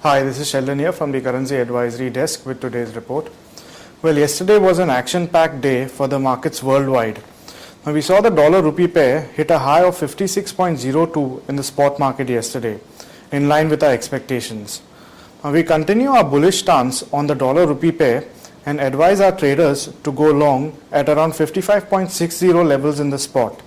Hi, this is Sheldon here from the Currency Advisory Desk with today's report. Well, yesterday was an action-packed day for the markets worldwide. Now, we saw the dollar-rupee pair hit a high of 56.02 in the spot market yesterday, in line with our expectations. Now, we continue our bullish stance on the dollar-rupee pair and advise our traders to go long at around 55.60 levels in the spot.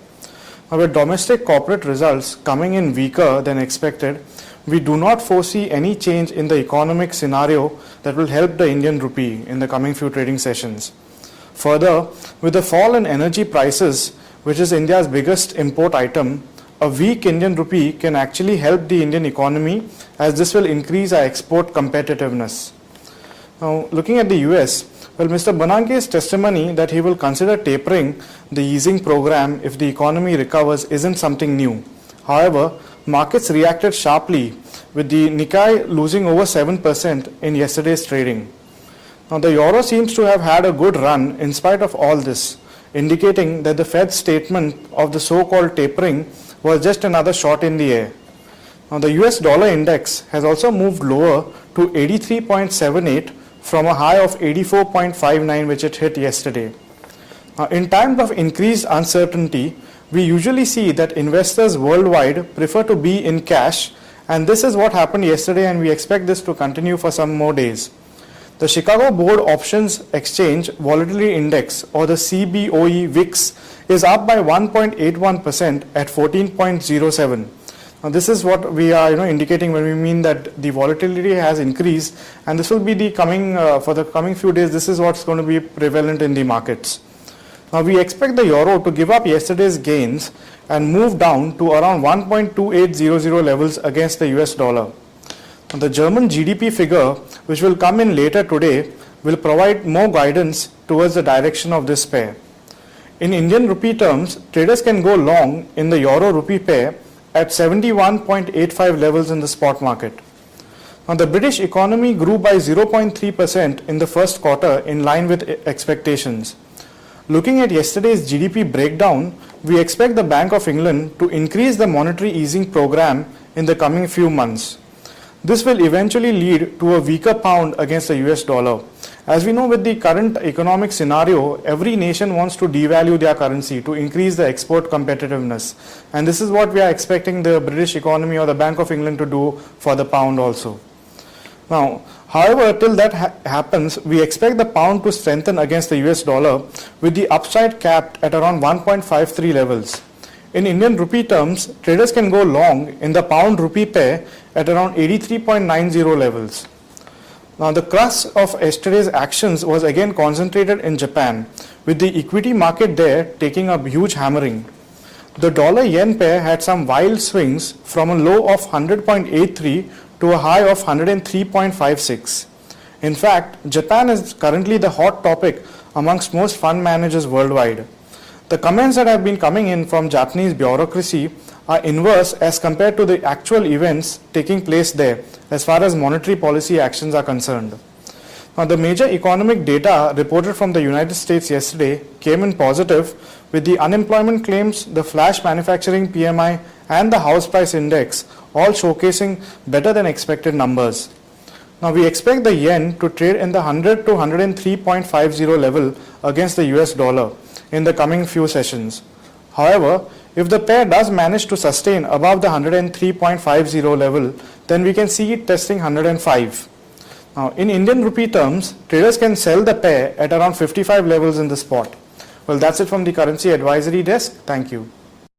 Now, with domestic corporate results coming in weaker than expected, we do not foresee any change in the economic scenario that will help the Indian rupee in the coming few trading sessions. Further, with the fall in energy prices, which is India's biggest import item, a weak Indian rupee can actually help the Indian economy, as this will increase our export competitiveness. Now, looking at the US, well, Mr. Bernanke's testimony that he will consider tapering the easing program if the economy recovers isn't something new. However, markets reacted sharply, with the Nikkei losing over 7% in yesterday's trading. Now, the euro seems to have had a good run in spite of all this, indicating that the Fed's statement of the so-called tapering was just another shot in the air. Now, the US dollar index has also moved lower to 83.78 from a high of 84.59 which it hit yesterday. Now, in times of increased uncertainty, we usually see that investors worldwide prefer to be in cash, and this is what happened yesterday, and we expect this to continue for some more days. The Chicago Board Options Exchange Volatility Index, or the CBOE VIX, is up by 1.81% at 14.07. Now, this is what we are indicating when we mean that the volatility has increased, and this will be the coming for the coming few days. This is what's going to be prevalent in the markets. Now, we expect the euro to give up yesterday's gains and move down to around 1.2800 levels against the US dollar. Now, the German GDP figure, which will come in later today, will provide more guidance towards the direction of this pair. In Indian rupee terms, traders can go long in the euro rupee pair at 71.85 levels in the spot market. Now, the British economy grew by 0.3% in the first quarter, in line with expectations. Looking at yesterday's GDP breakdown, we expect the Bank of England to increase the monetary easing program in the coming few months. This will eventually lead to a weaker pound against the US dollar. As we know, with the current economic scenario, every nation wants to devalue their currency to increase the export competitiveness. And this is what we are expecting the British economy or the Bank of England to do for the pound also. Now, however, till that happens, we expect the pound to strengthen against the US dollar, with the upside capped at around 1.53 levels. In Indian rupee terms, traders can go long in the pound rupee pair at around 83.90 levels. Now, the crux of yesterday's actions was again concentrated in Japan, with the equity market there taking a huge hammering. The dollar-yen pair had some wild swings from a low of 100.83 to a high of 103.56. In fact, Japan is currently the hot topic amongst most fund managers worldwide. The comments that have been coming in from Japanese bureaucracy are inverse as compared to the actual events taking place there as far as monetary policy actions are concerned. Now, the major economic data reported from the United States yesterday came in positive, with the unemployment claims, the flash manufacturing PMI, and the house price index all showcasing better than expected numbers. Now, we expect the yen to trade in the 100 to 103.50 level against the US dollar in the coming few sessions. However, if the pair does manage to sustain above the 103.50 level, then we can see it testing 105. Now, in Indian rupee terms, traders can sell the pair at around 55 levels in the spot. Well, that's it from the Currency Advisory Desk. Thank you.